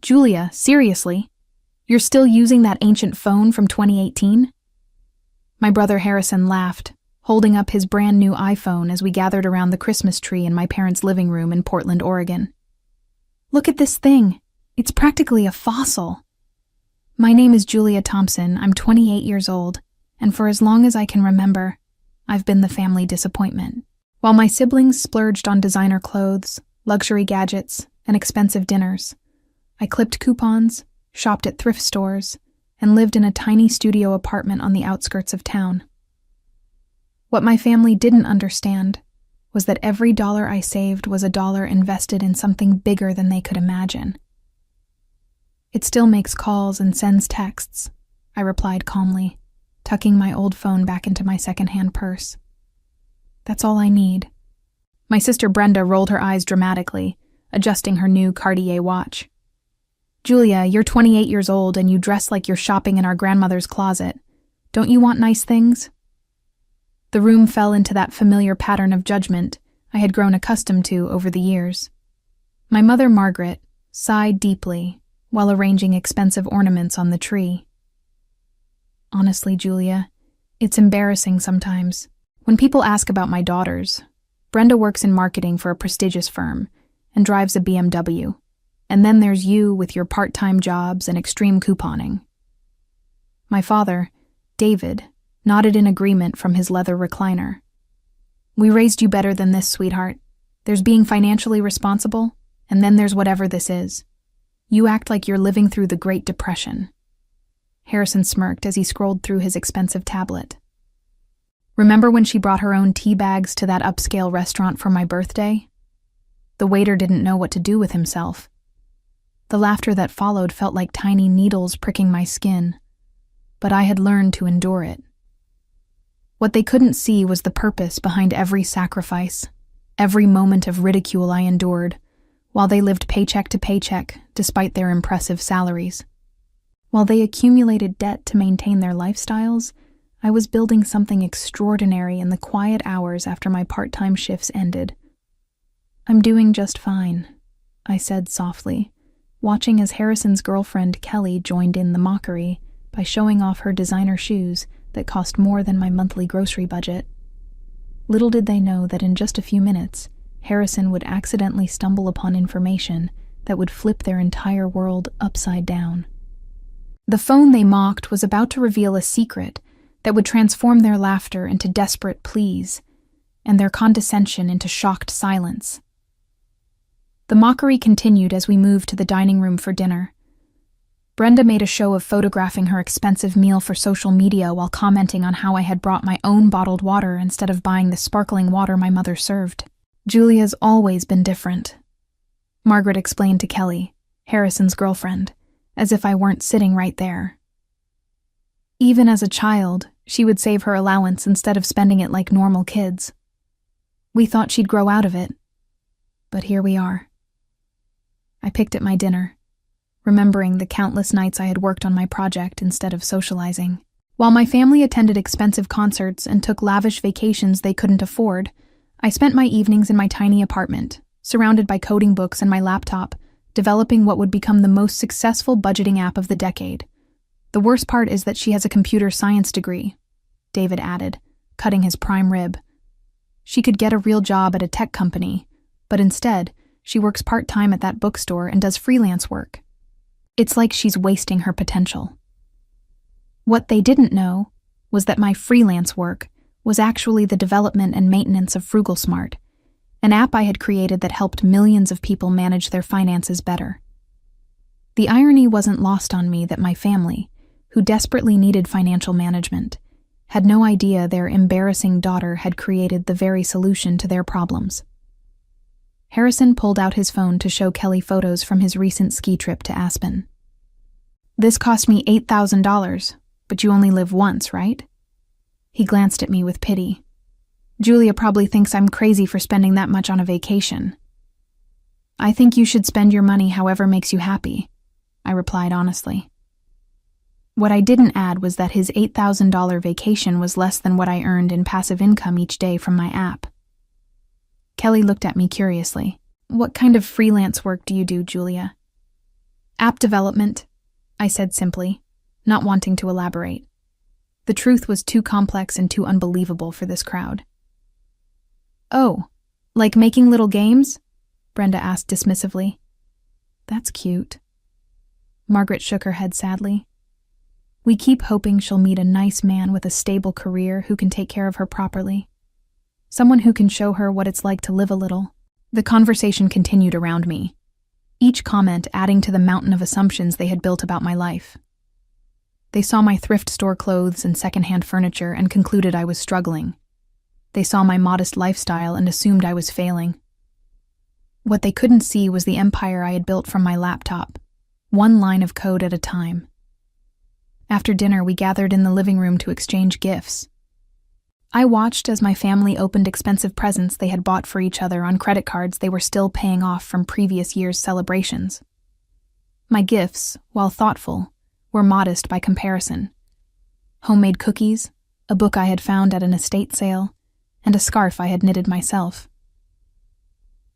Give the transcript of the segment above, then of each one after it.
Julia, seriously? You're still using that ancient phone from 2018? My brother Harrison laughed, holding up his brand new iPhone as we gathered around the Christmas tree in my parents' living room in Portland, Oregon. Look at this thing. It's practically a fossil. My name is Julia Thompson. I'm 28 years old, and for as long as I can remember, I've been the family disappointment. While my siblings splurged on designer clothes, luxury gadgets, and expensive dinners, I clipped coupons, shopped at thrift stores, and lived in a tiny studio apartment on the outskirts of town. What my family didn't understand was that every dollar I saved was a dollar invested in something bigger than they could imagine. It still makes calls and sends texts, I replied calmly, tucking my old phone back into my secondhand purse. That's all I need. My sister Brenda rolled her eyes dramatically, adjusting her new Cartier watch. Julia, you're 28 years old and you dress like you're shopping in our grandmother's closet. Don't you want nice things? The room fell into that familiar pattern of judgment I had grown accustomed to over the years. My mother, Margaret, sighed deeply while arranging expensive ornaments on the tree. Honestly, Julia, it's embarrassing sometimes. When people ask about my daughters, Brenda works in marketing for a prestigious firm and drives a BMW. And then there's you with your part-time jobs and extreme couponing. My father, David, nodded in agreement from his leather recliner. We raised you better than this, sweetheart. There's being financially responsible, and then there's whatever this is. You act like you're living through the Great Depression. Harrison smirked as he scrolled through his expensive tablet. Remember when she brought her own tea bags to that upscale restaurant for my birthday? The waiter didn't know what to do with himself. The laughter that followed felt like tiny needles pricking my skin, but I had learned to endure it. What they couldn't see was the purpose behind every sacrifice, every moment of ridicule I endured, while they lived paycheck to paycheck despite their impressive salaries. While they accumulated debt to maintain their lifestyles, I was building something extraordinary in the quiet hours after my part-time shifts ended. I'm doing just fine, I said softly, watching as Harrison's girlfriend Kelly joined in the mockery by showing off her designer shoes that cost more than my monthly grocery budget. Little did they know that in just a few minutes, Harrison would accidentally stumble upon information that would flip their entire world upside down. The phone they mocked was about to reveal a secret that would transform their laughter into desperate pleas and their condescension into shocked silence. The mockery continued as we moved to the dining room for dinner. Brenda made a show of photographing her expensive meal for social media while commenting on how I had brought my own bottled water instead of buying the sparkling water my mother served. Julia's always been different, Margaret explained to Kelly, Harrison's girlfriend, as if I weren't sitting right there. Even as a child, she would save her allowance instead of spending it like normal kids. We thought she'd grow out of it, but here we are. I picked at my dinner, remembering the countless nights I had worked on my project instead of socializing. While my family attended expensive concerts and took lavish vacations they couldn't afford, I spent my evenings in my tiny apartment, surrounded by coding books and my laptop, developing what would become the most successful budgeting app of the decade. The worst part is that she has a computer science degree, David added, cutting his prime rib. She could get a real job at a tech company, but instead, she works part-time at that bookstore and does freelance work. It's like she's wasting her potential. What they didn't know was that my freelance work was actually the development and maintenance of FrugalSmart, an app I had created that helped millions of people manage their finances better. The irony wasn't lost on me that my family, who desperately needed financial management, had no idea their embarrassing daughter had created the very solution to their problems. Harrison pulled out his phone to show Kelly photos from his recent ski trip to Aspen. This cost me $8,000, but you only live once, right? He glanced at me with pity. Julia probably thinks I'm crazy for spending that much on a vacation. I think you should spend your money however makes you happy, I replied honestly. What I didn't add was that his $8,000 vacation was less than what I earned in passive income each day from my app. Kelly looked at me curiously. What kind of freelance work do you do, Julia? App development, I said simply, not wanting to elaborate. The truth was too complex and too unbelievable for this crowd. Oh, like making little games? Brenda asked dismissively. That's cute. Margaret shook her head sadly. We keep hoping she'll meet a nice man with a stable career who can take care of her properly. Someone who can show her what it's like to live a little. The conversation continued around me, each comment adding to the mountain of assumptions they had built about my life. They saw my thrift store clothes and secondhand furniture and concluded I was struggling. They saw my modest lifestyle and assumed I was failing. What they couldn't see was the empire I had built from my laptop, one line of code at a time. After dinner, we gathered in the living room to exchange gifts. I watched as my family opened expensive presents they had bought for each other on credit cards they were still paying off from previous year's celebrations. My gifts, while thoughtful, were modest by comparison. Homemade cookies, a book I had found at an estate sale, and a scarf I had knitted myself.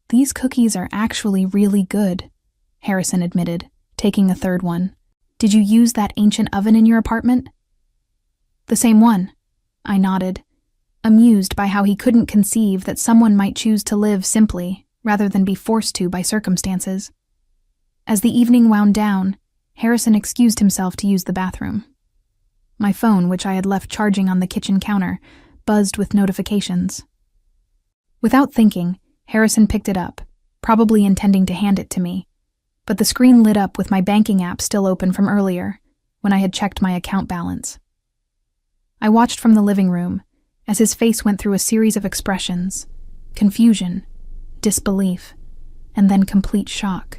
These cookies are actually really good, Harrison admitted, taking a third one. Did you use that ancient oven in your apartment? The same one, I nodded, amused by how he couldn't conceive that someone might choose to live simply rather than be forced to by circumstances. As the evening wound down, Harrison excused himself to use the bathroom. My phone, which I had left charging on the kitchen counter, buzzed with notifications. Without thinking, Harrison picked it up, probably intending to hand it to me, but the screen lit up with my banking app still open from earlier, when I had checked my account balance. I watched from the living room as his face went through a series of expressions: confusion, disbelief, and then complete shock.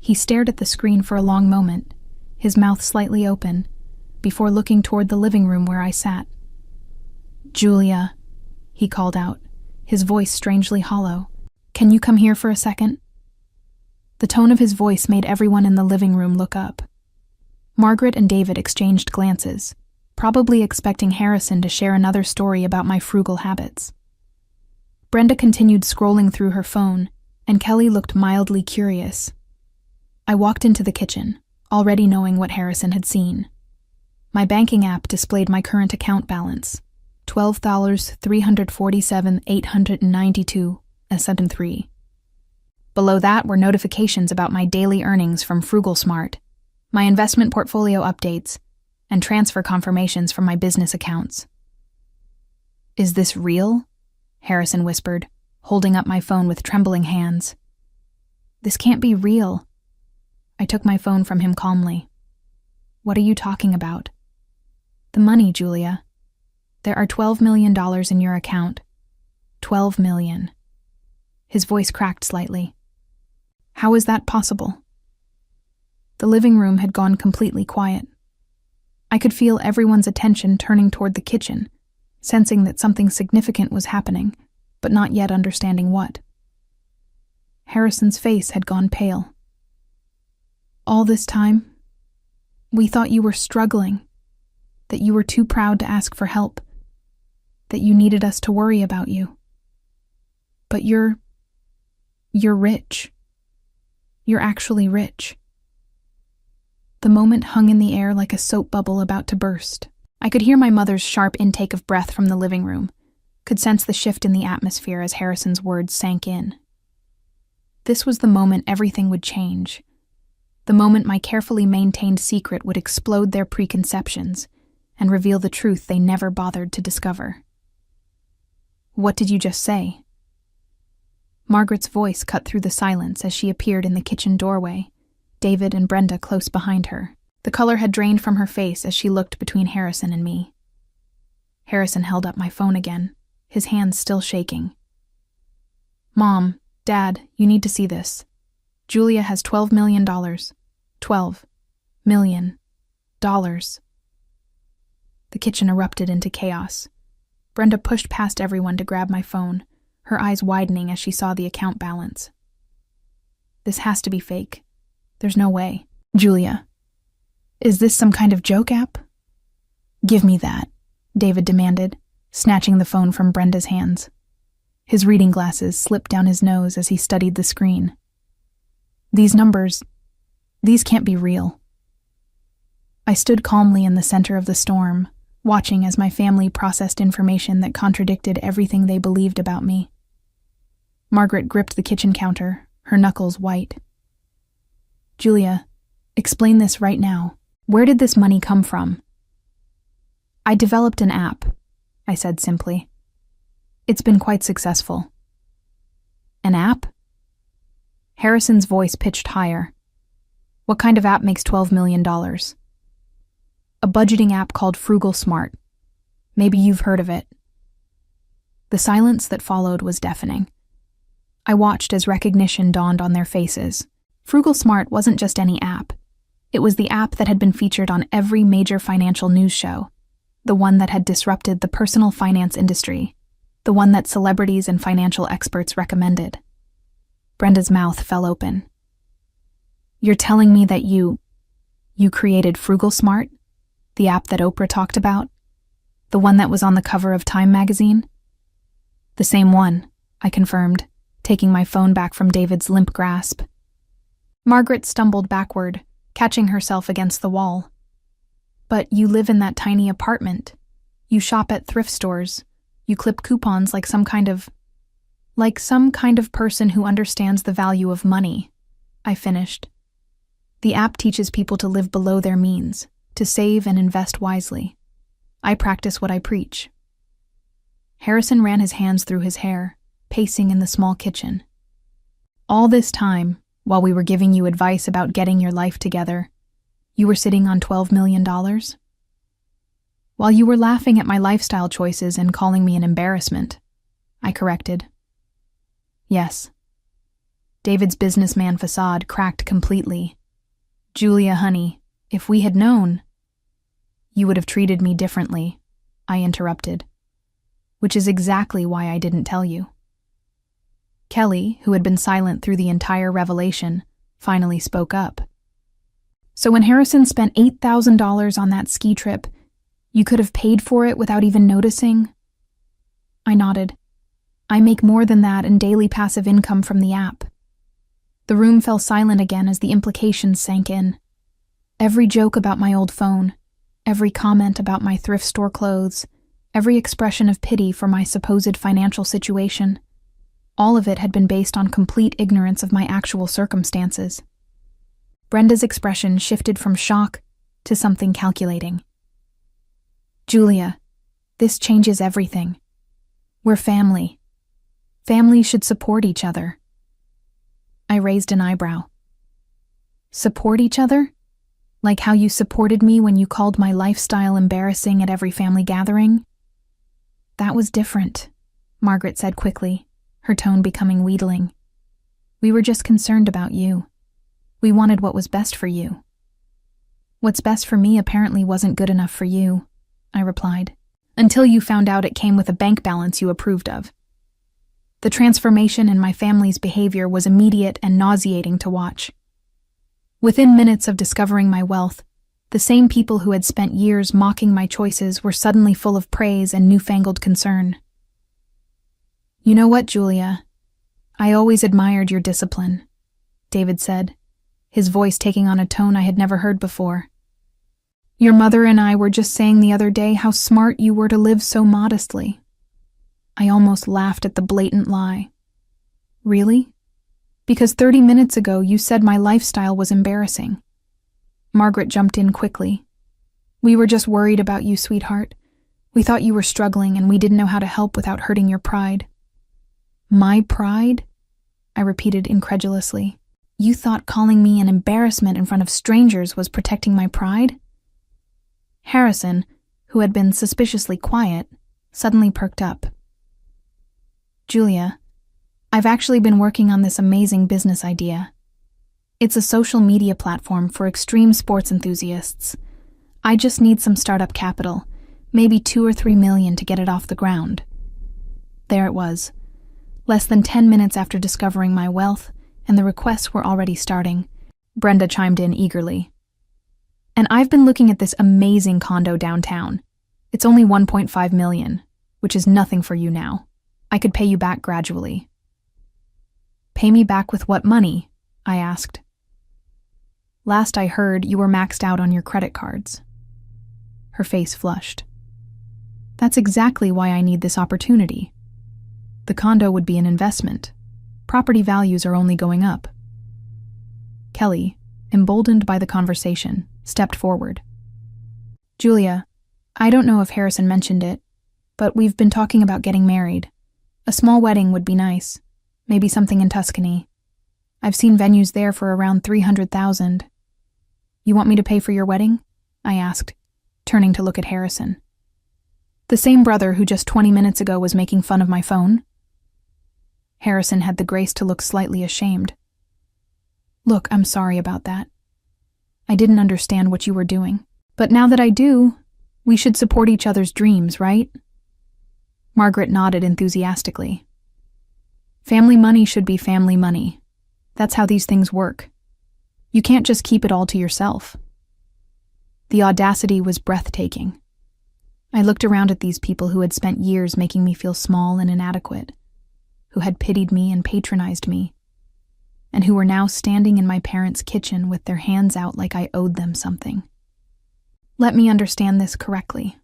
He stared at the screen for a long moment, his mouth slightly open, before looking toward the living room where I sat. "Julia," he called out, his voice strangely hollow. "Can you come here for a second?" The tone of his voice made everyone in the living room look up. Margaret and David exchanged glances, probably expecting Harrison to share another story about my frugal habits. Brenda continued scrolling through her phone, and Kelly looked mildly curious. I walked into the kitchen, already knowing what Harrison had seen. My banking app displayed my current account balance, $12,347,892.73. Below that were notifications about my daily earnings from Frugal Smart, my investment portfolio updates, and transfer confirmations from my business accounts. "Is this real?" Harrison whispered, holding up my phone with trembling hands. "This can't be real." I took my phone from him calmly. "What are you talking about?" "The money, Julia. There are $12 million in your account. $12 million. His voice cracked slightly. "How is that possible?" The living room had gone completely quiet. I could feel everyone's attention turning toward the kitchen, sensing that something significant was happening, but not yet understanding what. Harrison's face had gone pale. "All this time, we thought you were struggling, that you were too proud to ask for help, that you needed us to worry about you. But you're rich. You're actually rich." The moment hung in the air like a soap bubble about to burst. I could hear my mother's sharp intake of breath from the living room, could sense the shift in the atmosphere as Harrison's words sank in. This was the moment everything would change. The moment my carefully maintained secret would explode their preconceptions and reveal the truth they never bothered to discover. "What did you just say?" Margaret's voice cut through the silence as she appeared in the kitchen doorway, David and Brenda close behind her. The color had drained from her face as she looked between Harrison and me. Harrison held up my phone again, his hands still shaking. "Mom, Dad, you need to see this. Julia has $12 million. $12 million. The kitchen erupted into chaos. Brenda pushed past everyone to grab my phone, her eyes widening as she saw the account balance. "This has to be fake. There's no way." "Julia, is this some kind of joke app?" "Give me that," David demanded, snatching the phone from Brenda's hands. His reading glasses slipped down his nose as he studied the screen. "These numbers, These can't be real. I stood calmly in the center of the storm, watching as my family processed information that contradicted everything they believed about me. Margaret gripped the kitchen counter, her knuckles white. Julia, explain this right now. Where did this money come from? I developed an app, I said simply. It's been quite successful. An app? Harrison's voice pitched higher. What kind of app makes $12 million? A budgeting app called Frugal Smart. Maybe you've heard of it. The silence that followed was deafening. I watched as recognition dawned on their faces. Frugal Smart wasn't just any app. It was the app that had been featured on every major financial news show, the one that had disrupted the personal finance industry, the one that celebrities and financial experts recommended. Brenda's mouth fell open. You're telling me that you created Frugal Smart? The app that Oprah talked about? The one that was on the cover of Time magazine? The same one, I confirmed, taking my phone back from David's limp grasp. Margaret stumbled backward, catching herself against the wall. But you live in that tiny apartment. You shop at thrift stores. You clip coupons like some kind of person who understands the value of money, I finished. The app teaches people to live below their means, to save and invest wisely. I practice what I preach. Harrison ran his hands through his hair, pacing in the small kitchen. All this time, while we were giving you advice about getting your life together, you were sitting on $12 million? While you were laughing at my lifestyle choices and calling me an embarrassment, I corrected. Yes. David's businessman facade cracked completely. Julia, honey, if we had known, you would have treated me differently, I interrupted. Which is exactly why I didn't tell you. Kelly, who had been silent through the entire revelation, finally spoke up. So when Harrison spent $8,000 on that ski trip, you could have paid for it without even noticing? I nodded. I make more than that in daily passive income from the app. The room fell silent again as the implications sank in. Every joke about my old phone, every comment about my thrift store clothes, every expression of pity for my supposed financial situation, all of it had been based on complete ignorance of my actual circumstances. Brenda's expression shifted from shock to something calculating. Julia, this changes everything. We're family. Families should support each other. I raised an eyebrow. Support each other? Like how you supported me when you called my lifestyle embarrassing at every family gathering? That was different, Margaret said quickly, her tone becoming wheedling. We were just concerned about you. We wanted what was best for you. What's best for me apparently wasn't good enough for you, I replied, until you found out it came with a bank balance you approved of. The transformation in my family's behavior was immediate and nauseating to watch. Within minutes of discovering my wealth, the same people who had spent years mocking my choices were suddenly full of praise and newfangled concern. You know what, Julia? I always admired your discipline, David said, his voice taking on a tone I had never heard before. Your mother and I were just saying the other day how smart you were to live so modestly. I almost laughed at the blatant lie. Really? Because 30 minutes ago you said my lifestyle was embarrassing. Margaret jumped in quickly. We were just worried about you, sweetheart. We thought you were struggling and we didn't know how to help without hurting your pride. My pride? I repeated incredulously. You thought calling me an embarrassment in front of strangers was protecting my pride? Harrison, who had been suspiciously quiet, suddenly perked up. Julia, I've actually been working on this amazing business idea. It's a social media platform for extreme sports enthusiasts. I just need some startup capital, maybe $2 or $3 million to get it off the ground. There it was. Less than 10 minutes after discovering my wealth, and the requests were already starting, Brenda chimed in eagerly. And I've been looking at this amazing condo downtown. It's only $1.5 million, which is nothing for you now. I could pay you back gradually. Pay me back with what money? I asked. Last I heard, you were maxed out on your credit cards. Her face flushed. That's exactly why I need this opportunity. The condo would be an investment. Property values are only going up. Kelly, emboldened by the conversation, stepped forward. Julia, I don't know if Harrison mentioned it, but we've been talking about getting married. A small wedding would be nice. Maybe something in Tuscany. I've seen venues there for around $300,000. You want me to pay for your wedding? I asked, turning to look at Harrison. The same brother who just 20 minutes ago was making fun of my phone? Harrison had the grace to look slightly ashamed. Look, I'm sorry about that. I didn't understand what you were doing. But now that I do, we should support each other's dreams, right? Margaret nodded enthusiastically. Family money should be family money. That's how these things work. You can't just keep it all to yourself. The audacity was breathtaking. I looked around at these people who had spent years making me feel small and inadequate, who had pitied me and patronized me, and who were now standing in my parents' kitchen with their hands out like I owed them something. Let me understand this correctly,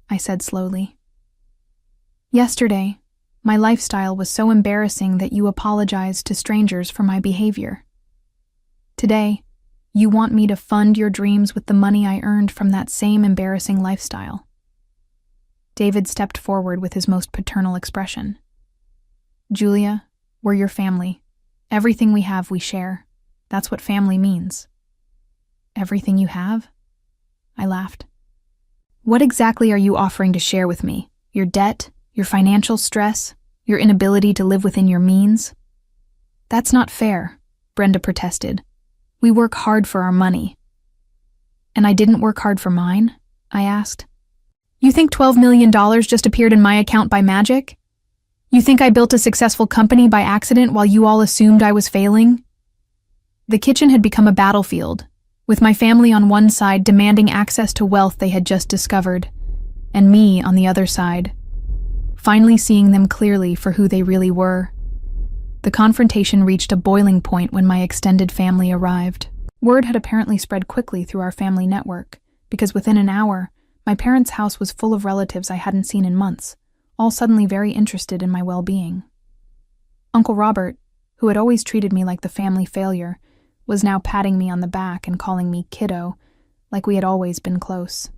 I said slowly. Yesterday, my lifestyle was so embarrassing that you apologized to strangers for my behavior. Today, you want me to fund your dreams with the money I earned from that same embarrassing lifestyle. David stepped forward with his most paternal expression. Julia, we're your family. Everything we have, we share. That's what family means. Everything you have? I laughed. What exactly are you offering to share with me? Your debt? Your financial stress? Your inability to live within your means? That's not fair, Brenda protested. We work hard for our money. And I didn't work hard for mine? I asked. You think $12 million just appeared in my account by magic? You think I built a successful company by accident while you all assumed I was failing? The kitchen had become a battlefield, with my family on one side demanding access to wealth they had just discovered, and me on the other side, finally seeing them clearly for who they really were. The confrontation reached a boiling point when my extended family arrived. Word had apparently spread quickly through our family network, because within an hour, my parents' house was full of relatives I hadn't seen in months, all suddenly very interested in my well-being. Uncle Robert, who had always treated me like the family failure, was now patting me on the back and calling me kiddo, like we had always been close.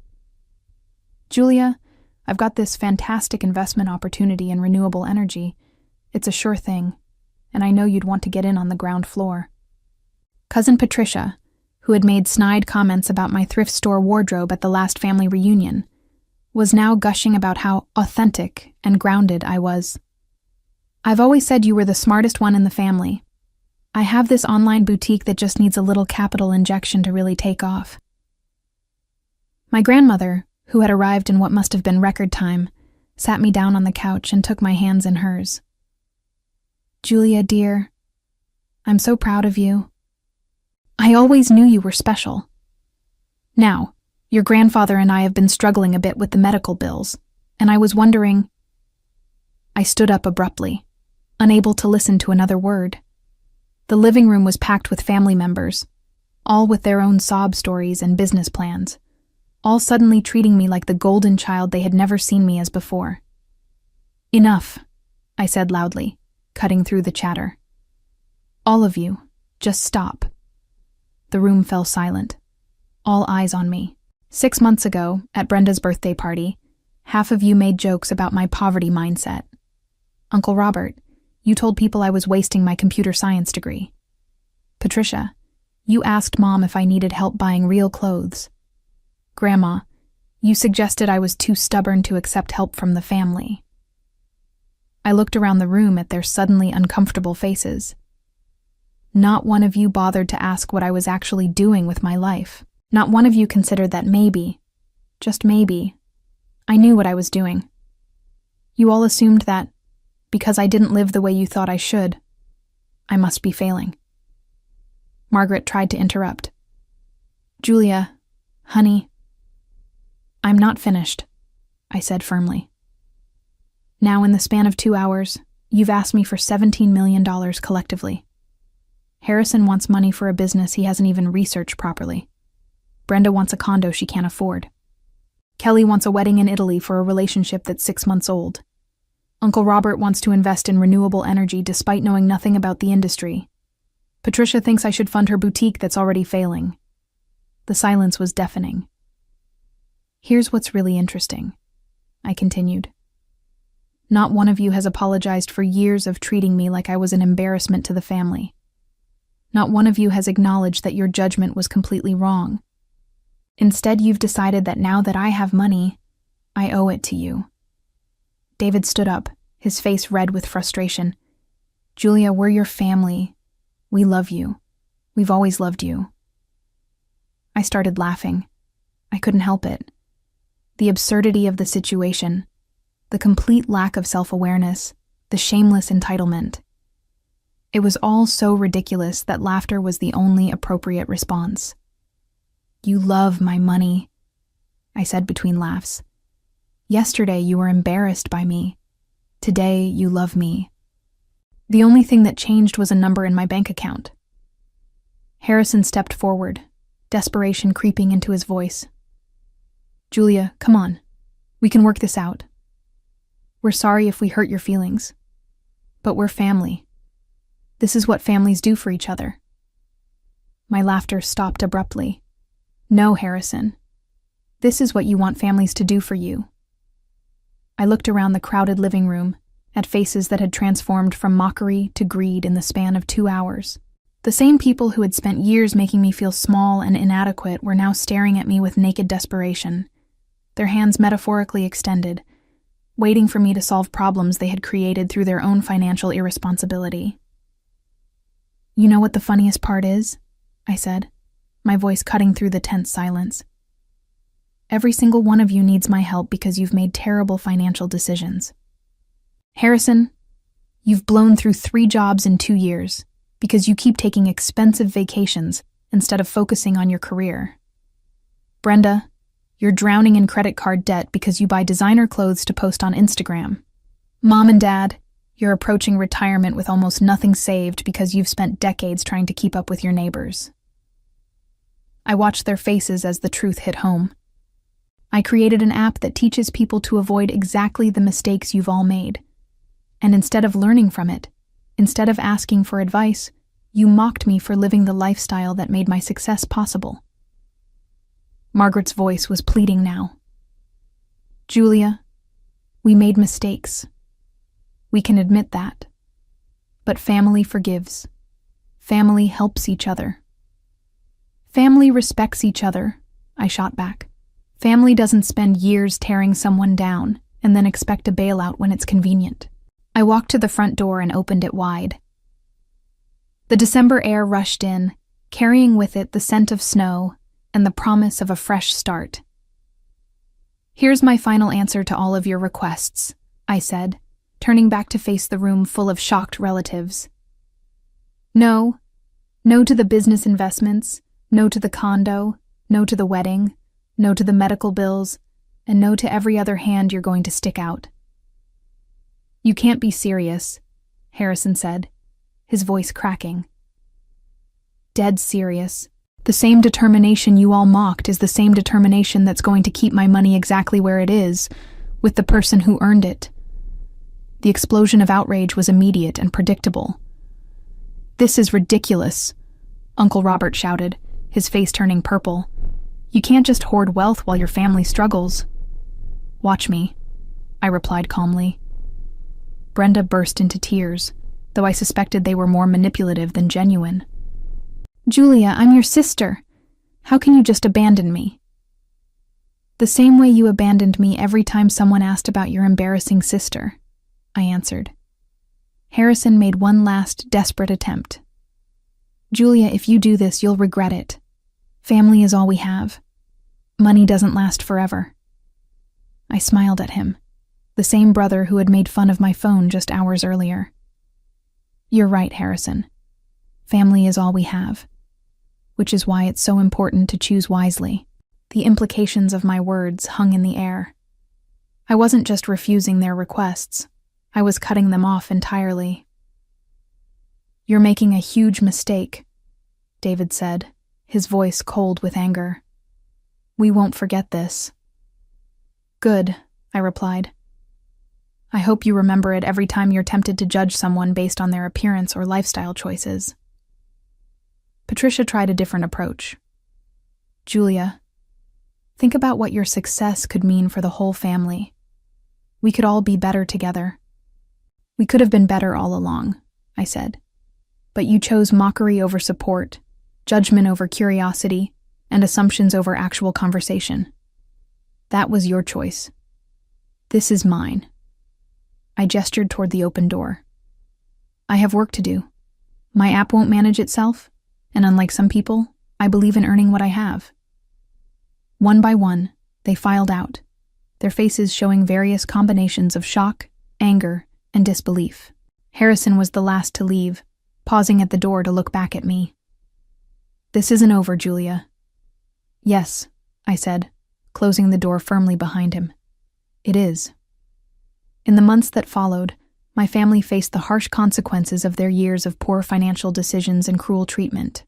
Julia, I've got this fantastic investment opportunity in renewable energy. It's a sure thing, and I know you'd want to get in on the ground floor. Cousin Patricia, who had made snide comments about my thrift store wardrobe at the last family reunion, was now gushing about how authentic and grounded I was. I've always said you were the smartest one in the family. I have this online boutique that just needs a little capital injection to really take off. My grandmother, who had arrived in what must have been record time, sat me down on the couch and took my hands in hers. Julia, dear, I'm so proud of you. I always knew you were special. Now, your grandfather and I have been struggling a bit with the medical bills, and I was wondering... I stood up abruptly, unable to listen to another word. The living room was packed with family members, all with their own sob stories and business plans, all suddenly treating me like the golden child they had never seen me as before. Enough, I said loudly, cutting through the chatter. All of you, just stop. The room fell silent, all eyes on me. 6 months ago, at Brenda's birthday party, half of you made jokes about my poverty mindset. Uncle Robert, you told people I was wasting my computer science degree. Patricia, you asked Mom if I needed help buying real clothes. Grandma, you suggested I was too stubborn to accept help from the family. I looked around the room at their suddenly uncomfortable faces. Not one of you bothered to ask what I was actually doing with my life. Not one of you considered that maybe, just maybe, I knew what I was doing. You all assumed that, because I didn't live the way you thought I should, I must be failing. Margaret tried to interrupt. Julia, honey, I'm not finished, I said firmly. Now, in the span of 2 hours, you've asked me for $17 million collectively. Harrison wants money for a business he hasn't even researched properly. Brenda wants a condo she can't afford. Kelly wants a wedding in Italy for a relationship that's 6 months old. Uncle Robert wants to invest in renewable energy despite knowing nothing about the industry. Patricia thinks I should fund her boutique that's already failing. The silence was deafening. Here's what's really interesting, I continued. Not one of you has apologized for years of treating me like I was an embarrassment to the family. Not one of you has acknowledged that your judgment was completely wrong. Instead, you've decided that now that I have money, I owe it to you. David stood up, his face red with frustration. Julia, we're your family. We love you. We've always loved you. I started laughing. I couldn't help it. The absurdity of the situation, the complete lack of self-awareness, the shameless entitlement. It was all so ridiculous that laughter was the only appropriate response. You love my money, I said between laughs. Yesterday you were embarrassed by me. Today you love me. The only thing that changed was a number in my bank account. Harrison stepped forward, desperation creeping into his voice. Julia, come on. We can work this out. We're sorry if we hurt your feelings. But we're family. This is what families do for each other. My laughter stopped abruptly. No, Harrison. This is what you want families to do for you. I looked around the crowded living room, at faces that had transformed from mockery to greed in the span of 2 hours. The same people who had spent years making me feel small and inadequate were now staring at me with naked desperation, their hands metaphorically extended, waiting for me to solve problems they had created through their own financial irresponsibility. You know what the funniest part is? I said, my voice cutting through the tense silence. Every single one of you needs my help because you've made terrible financial decisions. Harrison, you've blown through 3 jobs in 2 years because you keep taking expensive vacations instead of focusing on your career. Brenda, you're drowning in credit card debt because you buy designer clothes to post on Instagram. Mom and Dad, you're approaching retirement with almost nothing saved because you've spent decades trying to keep up with your neighbors. I watched their faces as the truth hit home. I created an app that teaches people to avoid exactly the mistakes you've all made. And instead of learning from it, instead of asking for advice, you mocked me for living the lifestyle that made my success possible. Margaret's voice was pleading now. Julia, we made mistakes. We can admit that. But family forgives. Family helps each other. Family respects each other, I shot back. Family doesn't spend years tearing someone down and then expect a bailout when it's convenient. I walked to the front door and opened it wide. The December air rushed in, carrying with it the scent of snow and the promise of a fresh start. Here's my final answer to all of your requests, I said, turning back to face the room full of shocked relatives. No. No to the business investments, no to the condo, no to the wedding, no to the medical bills, and no to every other hand you're going to stick out. You can't be serious, Harrison said, his voice cracking. Dead serious. The same determination you all mocked is the same determination that's going to keep my money exactly where it is, with the person who earned it. The explosion of outrage was immediate and predictable. This is ridiculous, Uncle Robert shouted, his face turning purple. You can't just hoard wealth while your family struggles. Watch me, I replied calmly. Brenda burst into tears, though I suspected they were more manipulative than genuine. Julia, I'm your sister. How can you just abandon me? The same way you abandoned me every time someone asked about your embarrassing sister, I answered. Harrison made one last desperate attempt. Julia, if you do this, you'll regret it. Family is all we have. Money doesn't last forever. I smiled at him, the same brother who had made fun of my phone just hours earlier. You're right, Harrison. Family is all we have, which is why it's so important to choose wisely. The implications of my words hung in the air. I wasn't just refusing their requests. I was cutting them off entirely. "You're making a huge mistake," David said, his voice cold with anger. "We won't forget this." "Good," I replied. "I hope you remember it every time you're tempted to judge someone based on their appearance or lifestyle choices." Patricia tried a different approach. "Julia, think about what your success could mean for the whole family. We could all be better together." "We could have been better all along," I said. "But you chose mockery over support, judgment over curiosity, and assumptions over actual conversation. That was your choice. This is mine." I gestured toward the open door. "I have work to do. My app won't manage itself, and unlike some people, I believe in earning what I have." One by one, they filed out, their faces showing various combinations of shock, anger, and disbelief. Harrison was the last to leave, pausing at the door to look back at me. "This isn't over, Julia." "Yes," I said, closing the door firmly behind him. "It is." In the months that followed, my family faced the harsh consequences of their years of poor financial decisions and cruel treatment.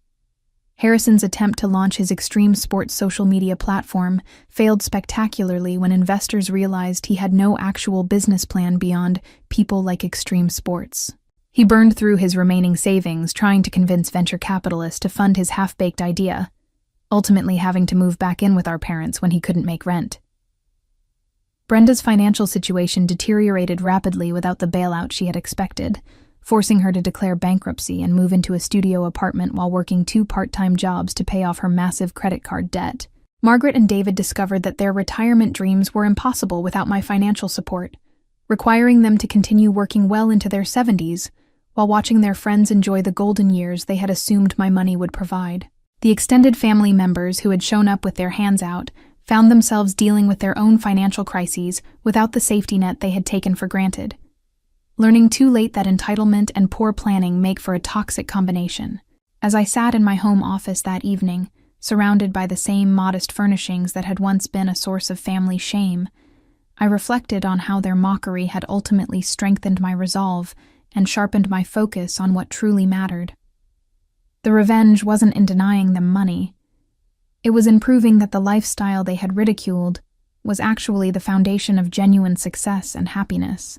Harrison's attempt to launch his extreme sports social media platform failed spectacularly when investors realized he had no actual business plan beyond people like extreme sports. He burned through his remaining savings trying to convince venture capitalists to fund his half-baked idea, ultimately having to move back in with our parents when he couldn't make rent. Brenda's financial situation deteriorated rapidly without the bailout she had expected, forcing her to declare bankruptcy and move into a studio apartment while working 2 part-time jobs to pay off her massive credit card debt. Margaret and David discovered that their retirement dreams were impossible without my financial support, requiring them to continue working well into their 70s while watching their friends enjoy the golden years they had assumed my money would provide. The extended family members who had shown up with their hands out found themselves dealing with their own financial crises without the safety net they had taken for granted, learning too late that entitlement and poor planning make for a toxic combination. As I sat in my home office that evening, surrounded by the same modest furnishings that had once been a source of family shame, I reflected on how their mockery had ultimately strengthened my resolve and sharpened my focus on what truly mattered. The revenge wasn't in denying them money. It was in proving that the lifestyle they had ridiculed was actually the foundation of genuine success and happiness.